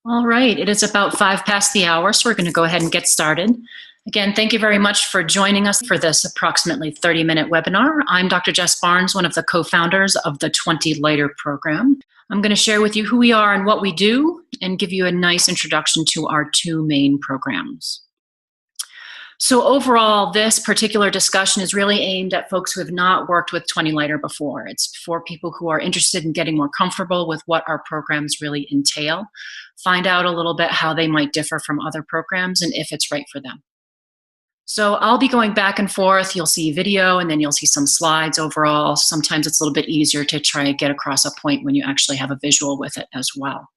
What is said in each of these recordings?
All right, it is about 5 past the hour, so we're going to go ahead and get started. Again, thank you very much for joining us for this approximately 30-minute webinar. I'm Dr. Jess Barnes, one of the co-founders of the 20Lighter program. I'm going to share with you who we are and what we do and give you a nice introduction to our two main programs. So overall, this particular discussion is really aimed at folks who have not worked with 20Lighter before. It's for people who are interested in getting more comfortable with what our programs really entail, find out a little bit how they might differ from other programs and if it's right for them. So I'll be going back and forth. You'll see video and then you'll see some slides overall. Sometimes it's a little bit easier to try and get across a point when you actually have a visual with it as well.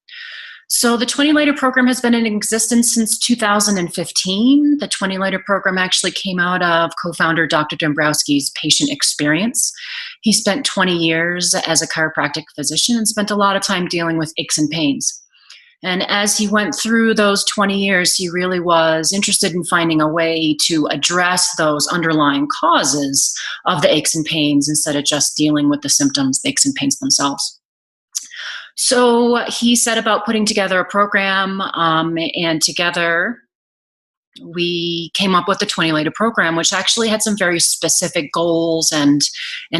So the 20Lighter program has been in existence since 2015. The 20Lighter program actually came out of co-founder Dr. Dombrowski's patient experience. He spent 20 years as a chiropractic physician and spent a lot of time dealing with aches and pains. And as he went through those 20 years, he really was interested in finding a way to address those underlying causes of the aches and pains instead of just dealing with the symptoms, the aches and pains themselves. So he set about putting together a program, and together we came up with the 20Lighter program, which actually had some very specific goals and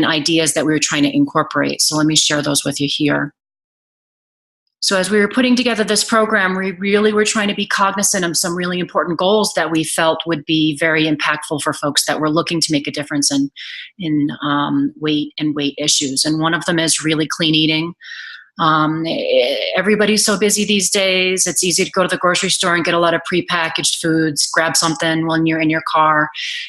ideas that we were trying to incorporate. So let me share those with you here. So as we were putting together this program, we really were trying to be cognizant of some really important goals that we felt would be very impactful for folks that were looking to make a difference in weight and weight issues. And one of them is really clean eating. Everybody's so busy these days. It's easy to go to the grocery store and get a lot of prepackaged foods, grab something when you're in your car.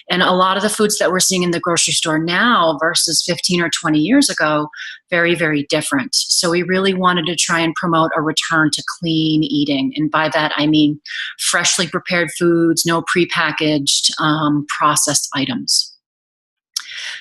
And a lot of the foods that we're seeing in the grocery store now versus 15 or 20 years ago, very, very different. So we really wanted to try and promote a return to clean eating. And by that, I mean freshly prepared foods, no prepackaged processed items.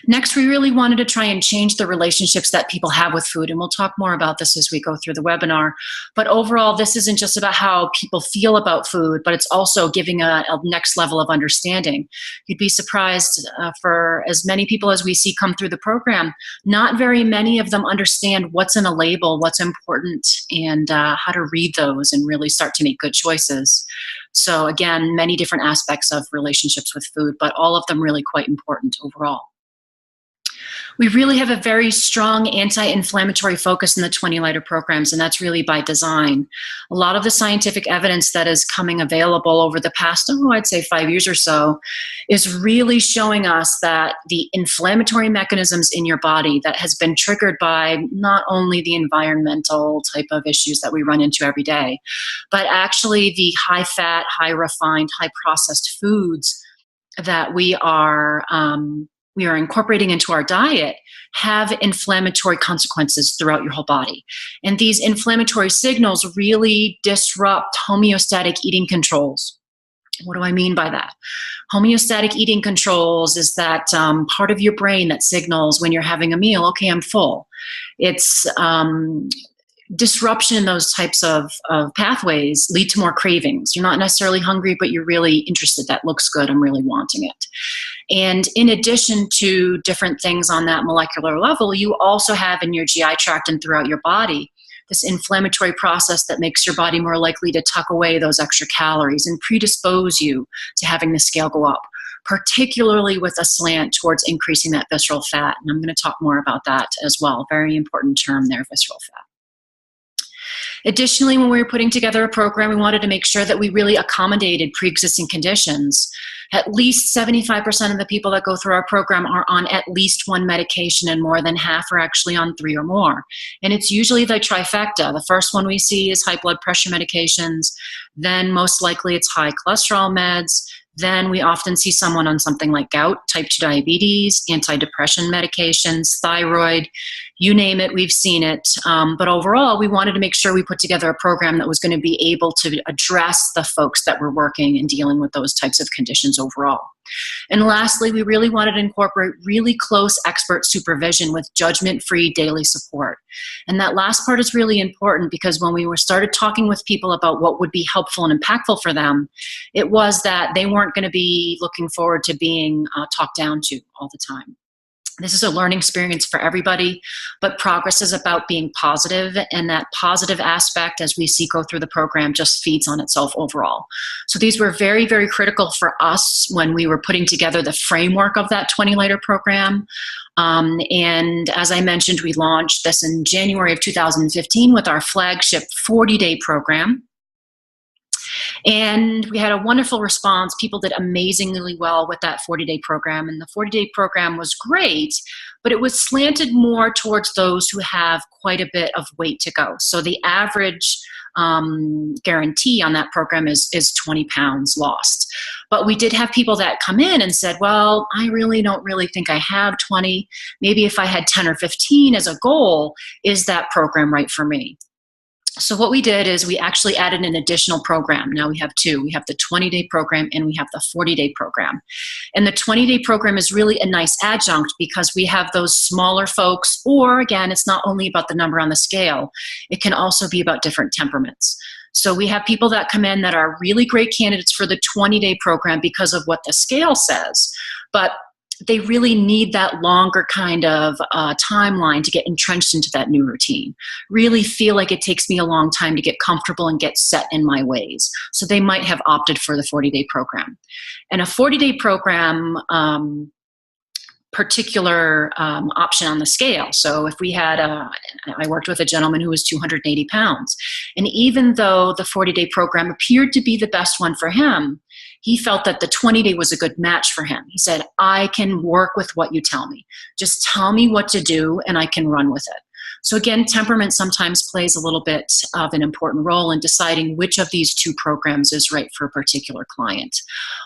Next, we really wanted to try and change the relationships that people have with food, and we'll talk more about this as we go through the webinar. But overall, this isn't just about how people feel about food, but it's also giving a next level of understanding. You'd be surprised for as many people as we see come through the program, not very many of them understand what's in a label, what's important, and how to read those and really start to make good choices. So again, many different aspects of relationships with food, but all of them really quite important overall. We really have a very strong anti-inflammatory focus in the 20Lighter programs, and that's really by design. A lot of the scientific evidence that is coming available over the past, I'd say 5 years or so, is really showing us that the inflammatory mechanisms in your body that has been triggered by not only the environmental type of issues that we run into every day, but actually the high-fat, high-refined, high-processed foods that we are incorporating into our diet have inflammatory consequences throughout your whole body. And these inflammatory signals really disrupt homeostatic eating controls. What do I mean by that? Homeostatic eating controls is that part of your brain that signals when you're having a meal, okay, I'm full. It's disruption in those types of pathways lead to more cravings. You're not necessarily hungry, but you're really interested. That looks good. I'm really wanting it. And in addition to different things on that molecular level, you also have in your GI tract and throughout your body this inflammatory process that makes your body more likely to tuck away those extra calories and predispose you to having the scale go up, particularly with a slant towards increasing that visceral fat. And I'm going to talk more about that as well. Very important term there, visceral fat. Additionally, when we were putting together a program, we wanted to make sure that we really accommodated pre-existing conditions. At least 75% of the people that go through our program are on at least one medication, and more than half are actually on 3 or more. And it's usually the trifecta. The first one we see is high blood pressure medications. Then most likely it's high cholesterol meds. Then we often see someone on something like gout, type 2 diabetes, antidepressant medications, thyroid, you name it, we've seen it. But overall, we wanted to make sure we put together a program that was going to be able to address the folks that were working and dealing with those types of conditions overall. And lastly, we really wanted to incorporate really close expert supervision with judgment-free daily support. And that last part is really important because when we started talking with people about what would be helpful and impactful for them, it was that they weren't going to be looking forward to being talked down to all the time. This is a learning experience for everybody, but progress is about being positive, and that positive aspect, as we see go through the program, just feeds on itself overall. So these were very, very critical for us when we were putting together the framework of that 20-Lighter program. And as I mentioned, we launched this in January of 2015 with our flagship 40-day program. And we had a wonderful response. People did amazingly well with that 40-day program. And the 40-day program was great, but it was slanted more towards those who have quite a bit of weight to go. So the average guarantee on that program is 20 pounds lost. But we did have people that come in and said, well, I really don't think I have 20. Maybe if I had 10 or 15 as a goal, is that program right for me? So what we did is we actually added an additional program. Now we have two. We have the 20-day program and we have the 40-day program. And the 20-day program is really a nice adjunct because we have those smaller folks, or again, it's not only about the number on the scale, it can also be about different temperaments. So we have people that come in that are really great candidates for the 20-day program because of what the scale says, but they really need that longer kind of timeline to get entrenched into that new routine. Really feel like it takes me a long time to get comfortable and get set in my ways. So they might have opted for the 40-day program. And a 40-day program particular option on the scale. So if we had, I worked with a gentleman who was 280 pounds. And even though the 40-day program appeared to be the best one for him, he felt that the 20-day was a good match for him. He said, I can work with what you tell me. Just tell me what to do and I can run with it. So again, temperament sometimes plays a little bit of an important role in deciding which of these two programs is right for a particular client.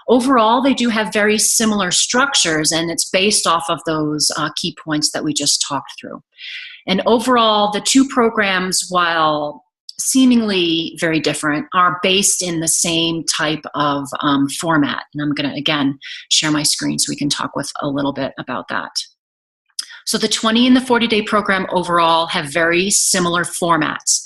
Overall, they do have very similar structures, and it's based off of those key points that we just talked through. And overall, the two programs, while seemingly very different, are based in the same type of format. And I'm going to, again, share my screen so we can talk with a little bit about that. So the 20 and the 40-day program overall have very similar formats.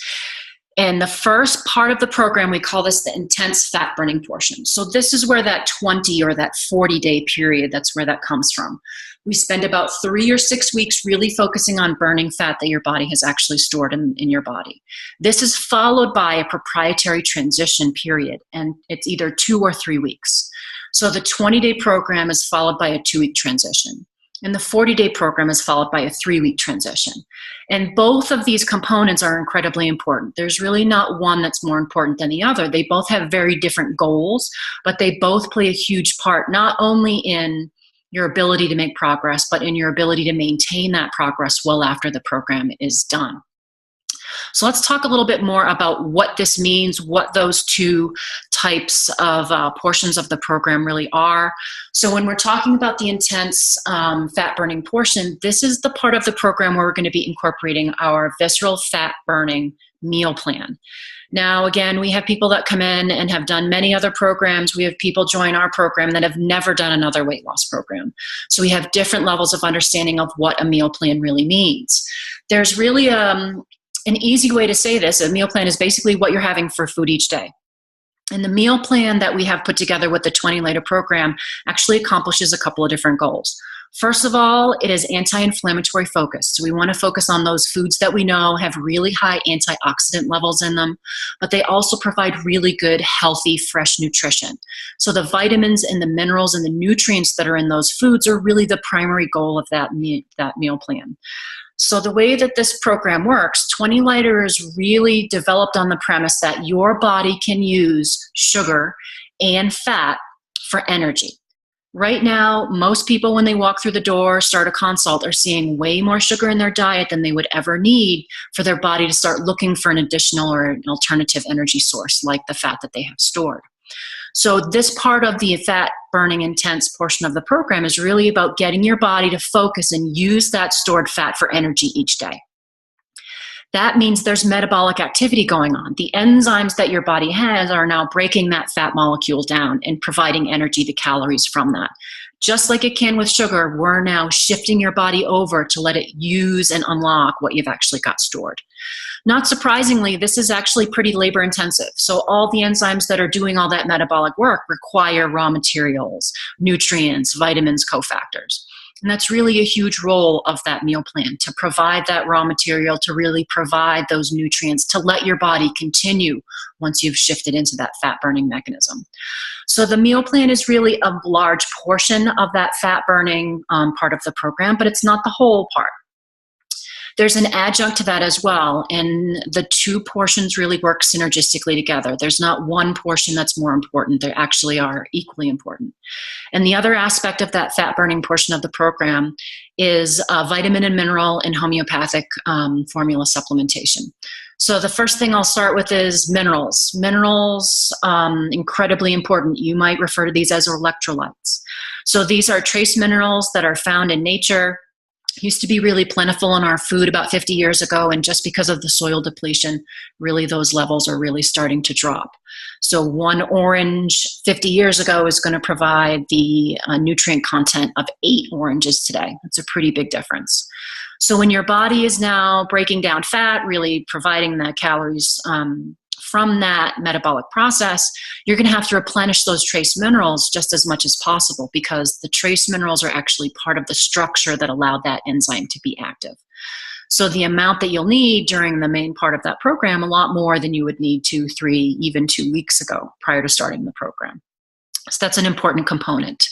And the first part of the program, we call this the intense fat burning portion. So this is where that 20 or that 40-day period, that's where that comes from. We spend about 3 or 6 weeks really focusing on burning fat that your body has actually stored in your body. This is followed by a proprietary transition period, and it's either 2 or 3 weeks. So the 20-day program is followed by a 2-week transition. And the 40-day program is followed by a 3-week transition. And both of these components are incredibly important. There's really not one that's more important than the other. They both have very different goals, but they both play a huge part, not only in your ability to make progress, but in your ability to maintain that progress well after the program is done. So let's talk a little bit more about what this means, what those two types of portions of the program really are. So when we're talking about the intense fat burning portion, this is the part of the program where we're going to be incorporating our visceral fat burning meal plan. Now, again, we have people that come in and have done many other programs. We have people join our program that have never done another weight loss program. So we have different levels of understanding of what a meal plan really means. There's really an easy way to say this. A meal plan is basically what you're having for food each day. And the meal plan that we have put together with the 20-Lighter program actually accomplishes a couple of different goals. First of all, it is anti-inflammatory focused. So we want to focus on those foods that we know have really high antioxidant levels in them, but they also provide really good, healthy, fresh nutrition. So the vitamins and the minerals and the nutrients that are in those foods are really the primary goal of that meal plan. So the way that this program works, 20-Lighter is really developed on the premise that your body can use sugar and fat for energy. Right now, most people, when they walk through the door, start a consult, are seeing way more sugar in their diet than they would ever need for their body to start looking for an additional or an alternative energy source like the fat that they have stored. So this part of the fat burning intense portion of the program is really about getting your body to focus and use that stored fat for energy each day. That means there's metabolic activity going on. The enzymes that your body has are now breaking that fat molecule down and providing energy, the calories from that. Just like it can with sugar, we're now shifting your body over to let it use and unlock what you've actually got stored. Not surprisingly, this is actually pretty labor intensive. So all the enzymes that are doing all that metabolic work require raw materials, nutrients, vitamins, cofactors. And that's really a huge role of that meal plan, to provide that raw material, to really provide those nutrients, to let your body continue once you've shifted into that fat burning mechanism. So the meal plan is really a large portion of that fat burning part of the program, but it's not the whole part. There's an adjunct to that as well, and the two portions really work synergistically together. There's not one portion that's more important. They actually are equally important. And the other aspect of that fat burning portion of the program is vitamin and mineral and homeopathic formula supplementation. So the first thing I'll start with is minerals. Minerals, incredibly important. You might refer to these as electrolytes. So these are trace minerals that are found in nature. Used to be really plentiful in our food about 50 years ago, and just because of the soil depletion, really those levels are really starting to drop. So one orange 50 years ago is going to provide the nutrient content of 8 oranges today. That's a pretty big difference. So when your body is now breaking down fat, really providing the calories from that metabolic process, you're going to have to replenish those trace minerals just as much as possible, because the trace minerals are actually part of the structure that allowed that enzyme to be active. So the amount that you'll need during the main part of that program, a lot more than you would need 2, 3, even 2 weeks ago prior to starting the program. So that's an important component.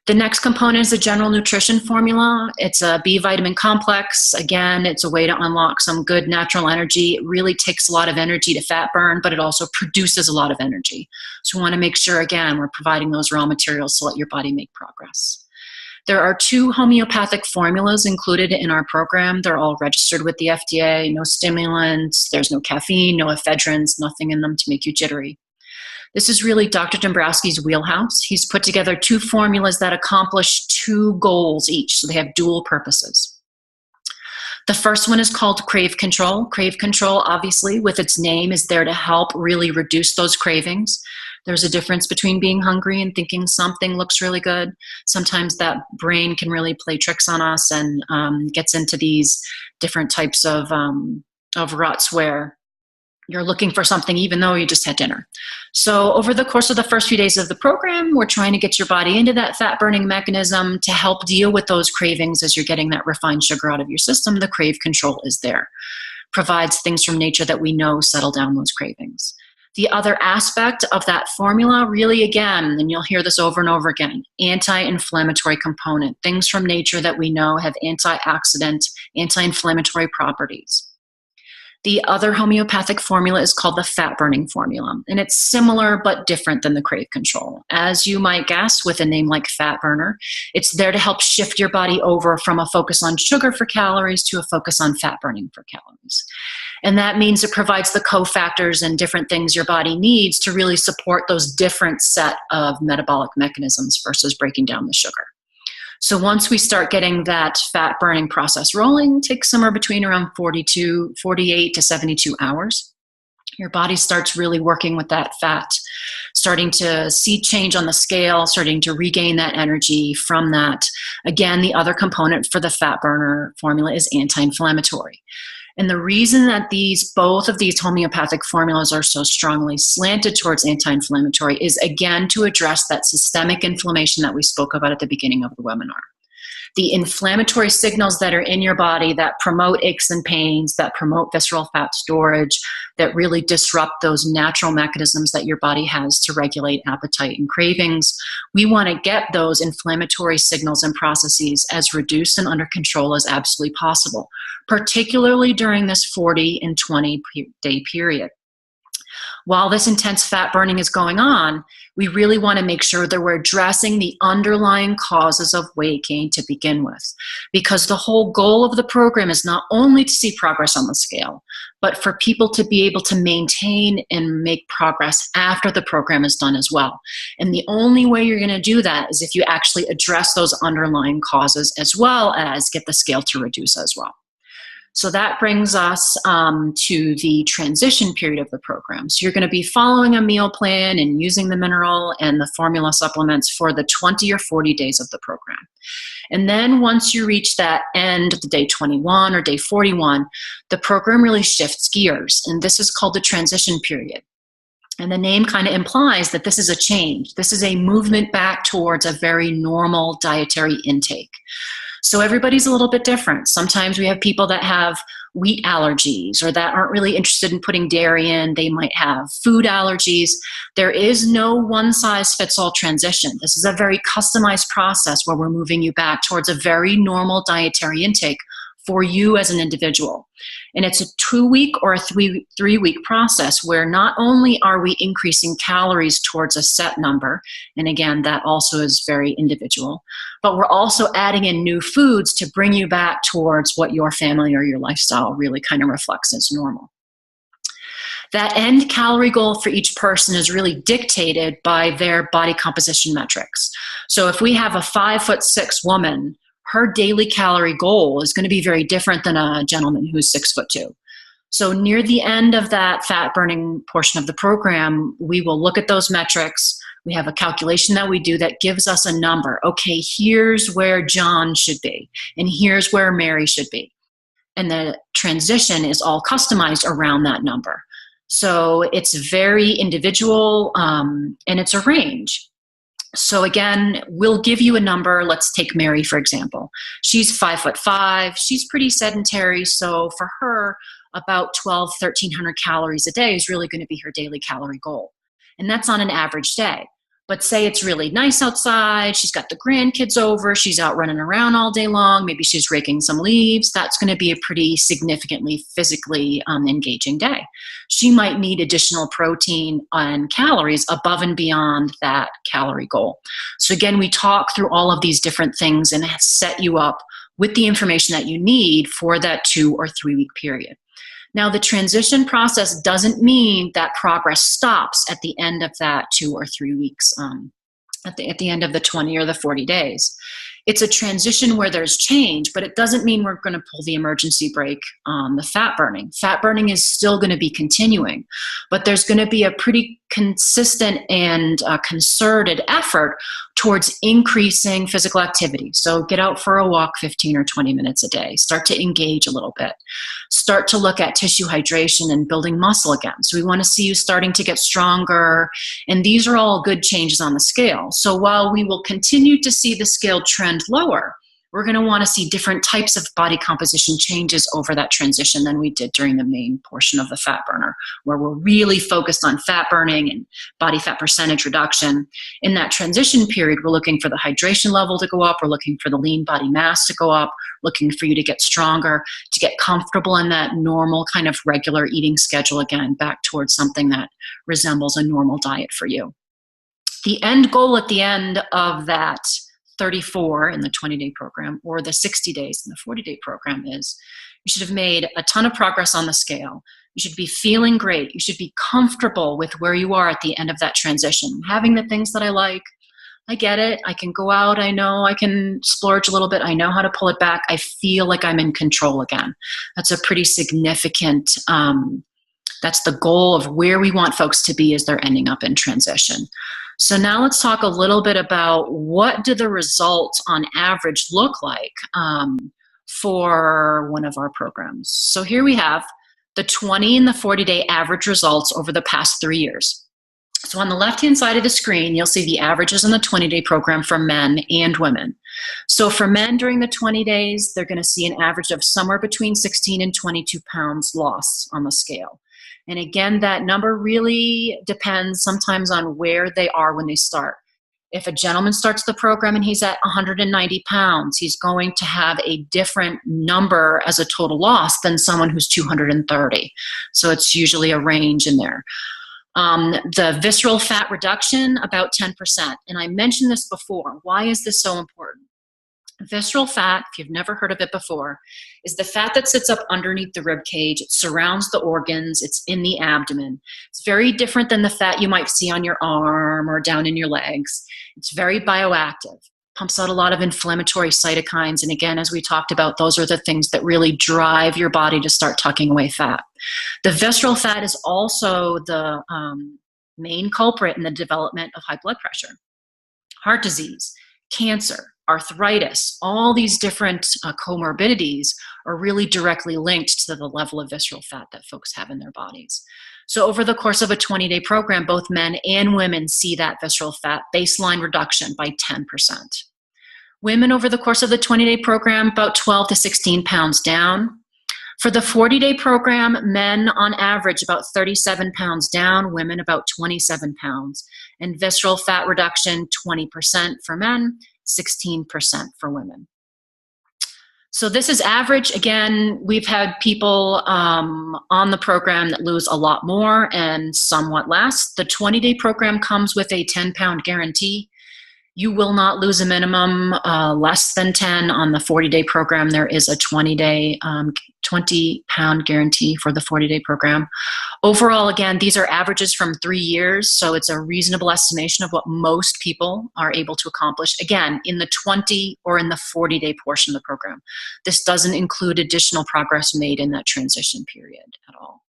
The next component is a general nutrition formula. It's a B vitamin complex. Again, it's a way to unlock some good natural energy. It really takes a lot of energy to fat burn, but it also produces a lot of energy. So we want to make sure, again, we're providing those raw materials to let your body make progress. There are 2 homeopathic formulas included in our program. They're all registered with the FDA. No stimulants, there's no caffeine, no ephedrins, nothing in them to make you jittery. This is really Dr. Dombrowski's wheelhouse. He's put together 2 formulas that accomplish 2 goals each, so they have dual purposes. The first one is called Crave Control. Crave Control, obviously, with its name, is there to help really reduce those cravings. There's a difference between being hungry and thinking something looks really good. Sometimes that brain can really play tricks on us and gets into these different types of ruts where you're looking for something even though you just had dinner. So over the course of the first few days of the program, we're trying to get your body into that fat burning mechanism to help deal with those cravings as you're getting that refined sugar out of your system. The Crave Control is there. Provides things from nature that we know settle down those cravings. The other aspect of that formula, really, again, and you'll hear this over and over again, anti-inflammatory component. Things from nature that we know have antioxidant, anti-inflammatory properties. The other homeopathic formula is called the fat burning formula, and it's similar but different than the Crave Control. As you might guess, with a name like fat burner, it's there to help shift your body over from a focus on sugar for calories to a focus on fat burning for calories. And that means it provides the cofactors and different things your body needs to really support those different set of metabolic mechanisms versus breaking down the sugar. So once we start getting that fat burning process rolling, it takes somewhere between around 48 to 72 hours. Your body starts really working with that fat, starting to see change on the scale, starting to regain that energy from that. Again, the other component for the fat burner formula is anti-inflammatory. And the reason that both of these homeopathic formulas are so strongly slanted towards anti-inflammatory is, again, to address that systemic inflammation that we spoke about at the beginning of the webinar. The inflammatory signals that are in your body that promote aches and pains, that promote visceral fat storage, that really disrupt those natural mechanisms that your body has to regulate appetite and cravings. We want to get those inflammatory signals and processes as reduced and under control as absolutely possible, particularly during this 40 and 20 day period. While this intense fat burning is going on, we really want to make sure that we're addressing the underlying causes of weight gain to begin with, because the whole goal of the program is not only to see progress on the scale, but for people to be able to maintain and make progress after the program is done as well. And the only way you're going to do that is if you actually address those underlying causes as well as get the scale to reduce as well. So that brings us to the transition period of the program. So you're going to be following a meal plan and using the mineral and the formula supplements for the 20 or 40 days of the program. And then once you reach that end of the day 21 or day 41, the program really shifts gears. And this is called the transition period. And the name kind of implies that this is a change. This is a movement back towards a very normal dietary intake. So everybody's a little bit different. Sometimes we have people that have wheat allergies or that aren't really interested in putting dairy in. They might have food allergies. There is no one size fits all transition. This is a very customized process where we're moving you back towards a very normal dietary intake for you as an individual. And it's a 2-week or a 3-week process where not only are we increasing calories towards a set number, and again, that also is very individual, but we're also adding in new foods to bring you back towards what your family or your lifestyle really kind of reflects as normal. That end calorie goal for each person is really dictated by their body composition metrics. So if we have a 5'6" woman, her daily calorie goal is going to be very different than a gentleman who's 6'2". So near the end of that fat burning portion of the program, we will look at those metrics. We have a calculation that we do that gives us a number. Okay, here's where John should be, and here's where Mary should be. And the transition is all customized around that number. So it's very individual, and it's a range. So again, we'll give you a number. Let's take Mary, for example. She's 5'5". She's pretty sedentary. So for her, about 1,300 calories a day is really going to be her daily calorie goal. And that's on an average day. But say it's really nice outside, she's got the grandkids over, she's out running around all day long, maybe she's raking some leaves, that's going to be a pretty significantly physically engaging day. She might need additional protein and calories above and beyond that calorie goal. So again, we talk through all of these different things and set you up with the information that you need for that 2 or 3 week period. Now, the transition process doesn't mean that progress stops at the end of that 2 or 3 weeks, at the end of the 20 or the 40 days. It's a transition where there's change, but it doesn't mean we're going to pull the emergency brake on the fat burning. Fat burning is still going to be continuing, but there's going to be a pretty consistent and concerted effort towards increasing physical activity. So get out for a walk 15 or 20 minutes a day. Start to engage a little bit. Start to look at tissue hydration and building muscle again. So we want to see you starting to get stronger. And these are all good changes on the scale. So while we will continue to see the scale trend lower, we're going to want to see different types of body composition changes over that transition than we did during the main portion of the fat burner, where we're really focused on fat burning and body fat percentage reduction. In that transition period, we're looking for the hydration level to go up, we're looking for the lean body mass to go up, looking for you to get stronger, to get comfortable in that normal kind of regular eating schedule again, back towards something that resembles a normal diet for you. The end goal at the end of that 34 in the 20-day program or the 60 days in the 40-day program is you should have made a ton of progress on the scale. You should be feeling great. You should be comfortable with where you are at the end of that transition. Having the things that I like, I get it. I can go out. I know I can splurge a little bit. I know how to pull it back. I feel like I'm in control again. That's a pretty significant, that's the goal of where we want folks to be as they're ending up in transition. So now let's talk a little bit about what do the results on average look like for one of our programs. So here we have the 20 and the 40-day average results over the past 3 years. So on the left-hand side of the screen, you'll see the averages in the 20-day program for men and women. So for men during the 20 days, they're going to see an average of somewhere between 16 and 22 pounds lost on the scale. And again, that number really depends sometimes on where they are when they start. If a gentleman starts the program and he's at 190 pounds, he's going to have a different number as a total loss than someone who's 230. So it's usually a range in there. The visceral fat reduction, about 10%. And I mentioned this before. Why is this so important? Visceral fat, if you've never heard of it before, is the fat that sits up underneath the rib cage. It surrounds the organs. It's in the abdomen. It's very different than the fat you might see on your arm or down in your legs. It's very bioactive. Pumps out a lot of inflammatory cytokines. And again, as we talked about, those are the things that really drive your body to start tucking away fat. The visceral fat is also the main culprit in the development of high blood pressure, heart disease, cancer, arthritis. All these different comorbidities are really directly linked to the level of visceral fat that folks have in their bodies. So over the course of a 20-day program, both men and women see that visceral fat baseline reduction by 10%. Women over the course of the 20-day program, about 12 to 16 pounds down. For the 40-day program, men on average about 37 pounds down, women about 27 pounds. And visceral fat reduction, 20% for men, 16% for women. So this is average. Again, we've had people on the program that lose a lot more and somewhat less. The 20-day program comes with a 10-pound guarantee. You will not lose a minimum less than 10 on the 40-day program. There is a 20-pound guarantee for the 40-day program. Overall, again, these are averages from 3 years, so it's a reasonable estimation of what most people are able to accomplish, again, in the 20 or in the 40-day portion of the program. This doesn't include additional progress made in that transition period at all.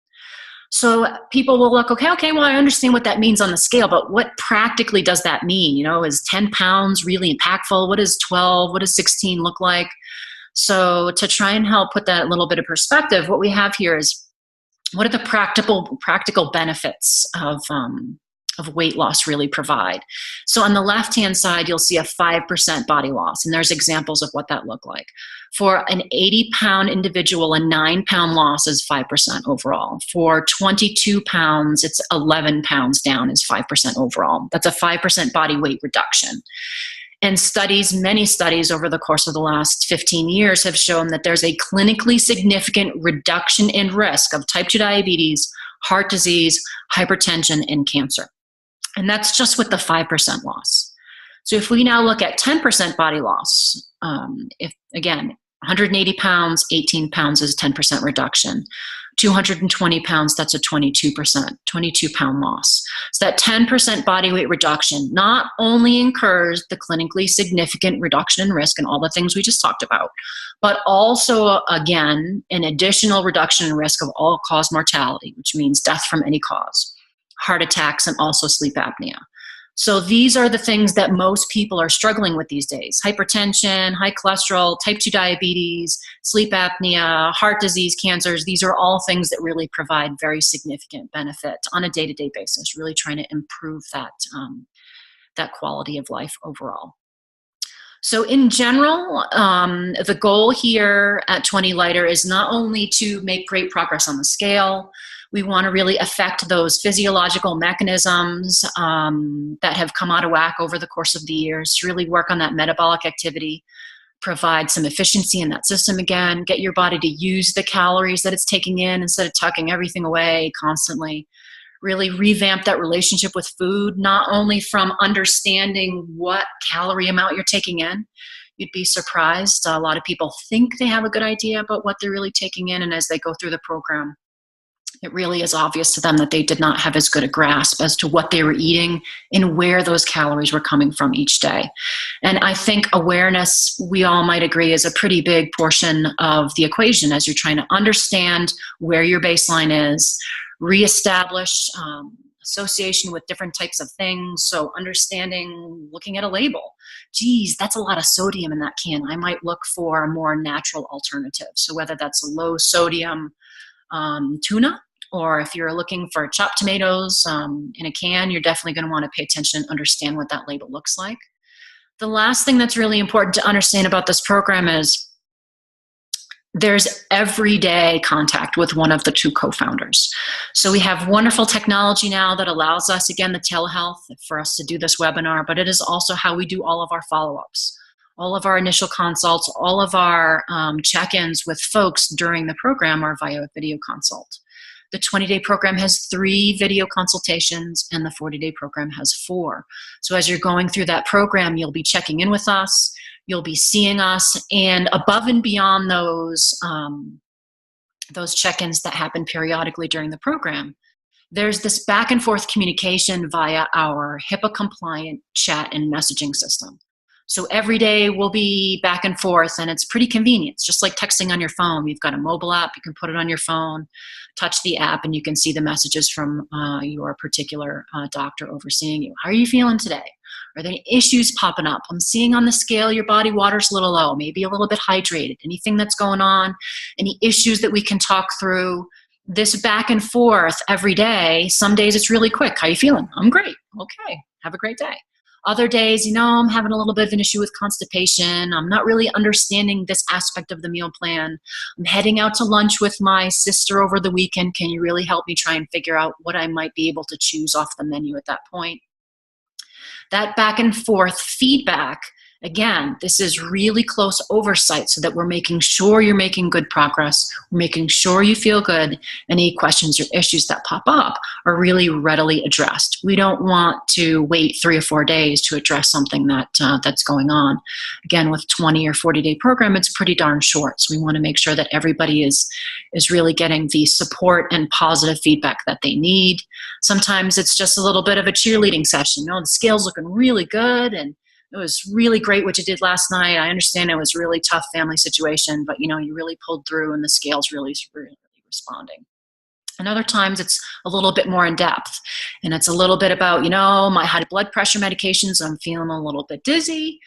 So people will look, okay, well, I understand what that means on the scale, but what practically does that mean? You know, is 10 pounds really impactful? What does 12, what does 16 look like? So to try and help put that little bit of perspective, what we have here is, what are the practical benefits of weight loss really provide? So on the left-hand side, you'll see a 5% body loss, and there's examples of what that looked like. For an 80-pound individual, a 9-pound loss is 5% overall. For 22 pounds, it's 11 pounds down is 5% overall. That's a 5% body weight reduction. And many studies over the course of the last 15 years have shown that there's a clinically significant reduction in risk of type 2 diabetes, heart disease, hypertension, and cancer. And that's just with the 5% loss. So if we now look at 10% body loss, if again, 180 pounds, 18 pounds is 10% reduction. 220 pounds, that's a 22-pound loss. So that 10% body weight reduction not only incurs the clinically significant reduction in risk and all the things we just talked about, but also, again, an additional reduction in risk of all-cause mortality, which means death from any cause, heart attacks, and also sleep apnea. So these are the things that most people are struggling with these days: hypertension, high cholesterol, type 2 diabetes, sleep apnea, heart disease, cancers. These are all things that really provide very significant benefit on a day-to-day basis, really trying to improve that quality of life overall. So in general, the goal here at 20Lighter is not only to make great progress on the scale. We want to really affect those physiological mechanisms that have come out of whack over the course of the years, to really work on that metabolic activity, provide some efficiency in that system again, get your body to use the calories that it's taking in instead of tucking everything away constantly. Really revamp that relationship with food, not only from understanding what calorie amount you're taking in. You'd be surprised. A lot of people think they have a good idea about what they're really taking in, and as they go through the program, it really is obvious to them that they did not have as good a grasp as to what they were eating and where those calories were coming from each day. And I think awareness, we all might agree, is a pretty big portion of the equation as you're trying to understand where your baseline is, reestablish association with different types of things. So understanding, looking at a label, geez, that's a lot of sodium in that can. I might look for a more natural alternative. So whether that's a low sodium tuna, or if you're looking for chopped tomatoes in a can, you're definitely going to want to pay attention and understand what that label looks like. The last thing that's really important to understand about this program is there's everyday contact with one of the two co-founders. So we have wonderful technology now that allows us, again, the telehealth for us to do this webinar, but it is also how we do all of our follow-ups, all of our initial consults, all of our check-ins with folks during the program are via video consult. The 20-day program has 3 video consultations, and the 40-day program has 4. So as you're going through that program, you'll be checking in with us, you'll be seeing us, and above and beyond those check-ins that happen periodically during the program, there's this back and forth communication via our HIPAA-compliant chat and messaging system. So every day we'll be back and forth, and it's pretty convenient. It's just like texting on your phone. We've got a mobile app. You can put it on your phone, touch the app, and you can see the messages from your particular doctor overseeing you. How are you feeling today? Are there any issues popping up? I'm seeing on the scale your body water's a little low, maybe a little bit hydrated. Anything that's going on? Any issues that we can talk through? this back and forth every day, some days it's really quick. How you feeling? I'm great. Okay. Have a great day. Other days, I'm having a little bit of an issue with constipation. I'm not really understanding this aspect of the meal plan. I'm heading out to lunch with my sister over the weekend. Can you really help me try and figure out what I might be able to choose off the menu at that point? That back and forth feedback, again, this is really close oversight so that we're making sure you're making good progress, we're making sure you feel good, any questions or issues that pop up are really readily addressed. We don't want to wait 3 or 4 days to address something that's going on. Again, with 20 or 40-day program, it's pretty darn short, so we want to make sure that everybody is really getting the support and positive feedback that they need. Sometimes it's just a little bit of a cheerleading session. The scale's looking really good, and it was really great what you did last night. I understand it was a really tough family situation, but you really pulled through and the scale's really responding. And other times it's a little bit more in depth, and it's a little bit about, my high blood pressure medications, I'm feeling a little bit dizzy.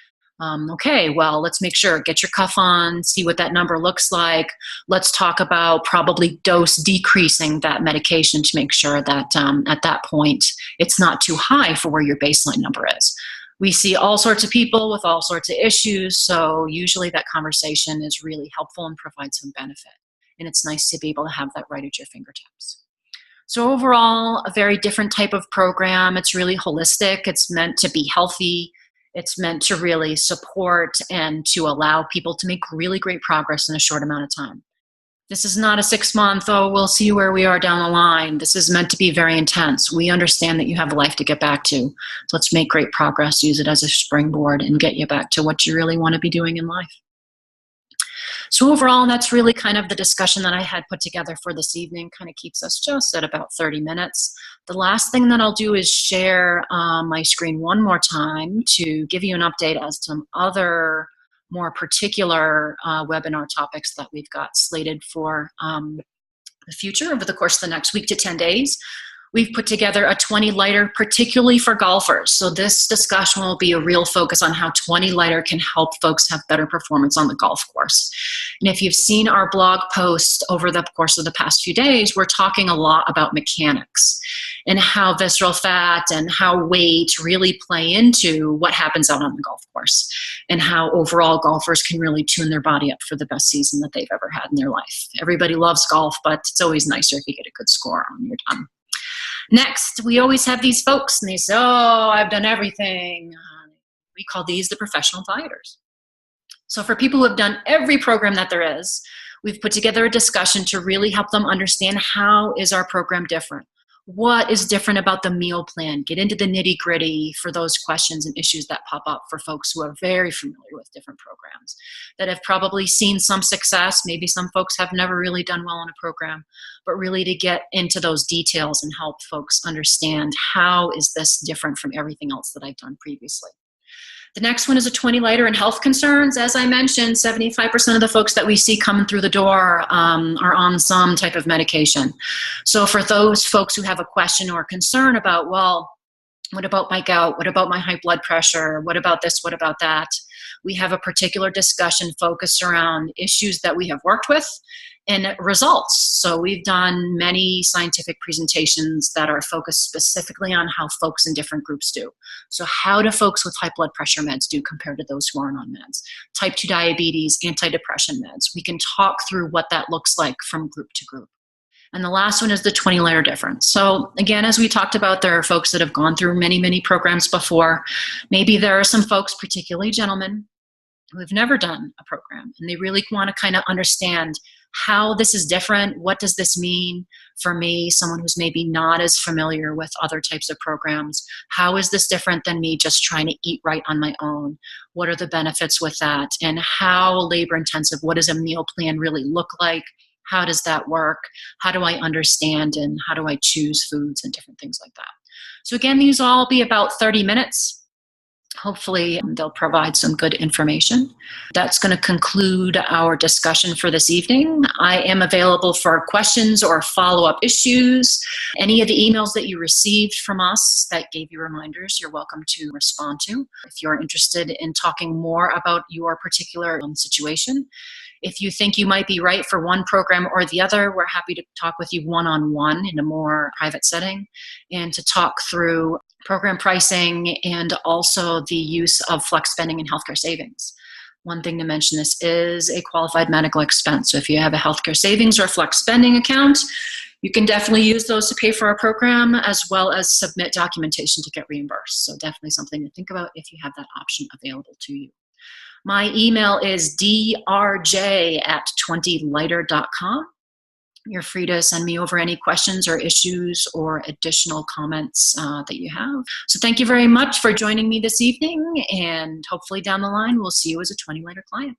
Okay, well, let's make sure, get your cuff on, see what that number looks like. Let's talk about probably dose decreasing that medication to make sure that at that point it's not too high for where your baseline number is. We see all sorts of people with all sorts of issues, so usually that conversation is really helpful and provides some benefit. And it's nice to be able to have that right at your fingertips. So overall, a very different type of program. It's really holistic. It's meant to be healthy. It's meant to really support and to allow people to make really great progress in a short amount of time. This is not a 6-month, we'll see where we are down the line. This is meant to be very intense. We understand that you have a life to get back to. So let's make great progress, use it as a springboard, and get you back to what you really want to be doing in life. So overall, that's really kind of the discussion that I had put together for this evening. Kind of keeps us just at about 30 minutes. The last thing that I'll do is share my screen one more time to give you an update as to some other more particular webinar topics that we've got slated for the future over the course of the next week to 10 days. We've put together a 20-lighter particularly for golfers. So this discussion will be a real focus on how 20-lighter can help folks have better performance on the golf course. And if you've seen our blog post over the course of the past few days, we're talking a lot about mechanics and how visceral fat and how weight really play into what happens out on the golf course, and how overall golfers can really tune their body up for the best season that they've ever had in their life. Everybody loves golf, but it's always nicer if you get a good score when you're done. Next, we always have these folks, and they say, I've done everything. We call these the professional dieters. So for people who have done every program that there is, we've put together a discussion to really help them understand how is our program different. What is different about the meal plan? Get into the nitty-gritty for those questions and issues that pop up for folks who are very familiar with different programs, that have probably seen some success. Maybe some folks have never really done well in a program, but really to get into those details and help folks understand how is this different from everything else that I've done previously. The next one is a 20-lighter and health concerns. As I mentioned, 75% of the folks that we see coming through the door are on some type of medication. So for those folks who have a question or concern about, well, what about my gout? What about my high blood pressure? What about this? What about that? We have a particular discussion focused around issues that we have worked with and results. So we've done many scientific presentations that are focused specifically on how folks in different groups do. So how do folks with high blood pressure meds do compared to those who aren't on meds? Type 2 diabetes, antidepressant meds. We can talk through what that looks like from group to group. And the last one is the 20-lighter difference. So again, as we talked about, there are folks that have gone through many, many programs before. Maybe there are some folks, particularly gentlemen, who have never done a program, and they really want to kind of understand how this is different. What does this mean for me, someone who's maybe not as familiar with other types of programs? How is this different than me just trying to eat right on my own? What are the benefits with that? And how labor intensive, what does a meal plan really look like? How does that work? How do I understand, and how do I choose foods and different things like that? So again, these will all be about 30 minutes. Hopefully they'll provide some good information. That's going to conclude our discussion for this evening. I am available for questions or follow-up issues. Any of the emails that you received from us that gave you reminders, you're welcome to respond to. If you're interested in talking more about your particular situation, If you think you might be right for one program or the other, we're happy to talk with you one-on-one in a more private setting and to talk through program pricing and also the use of flex spending and healthcare savings. One thing to mention, this is a qualified medical expense. So if you have a healthcare savings or a flex spending account, you can definitely use those to pay for our program as well as submit documentation to get reimbursed. So definitely something to think about if you have that option available to you. My email is drj@20lighter.com. You're free to send me over any questions or issues or additional comments that you have. So thank you very much for joining me this evening, and hopefully down the line we'll see you as a 20Lighter client.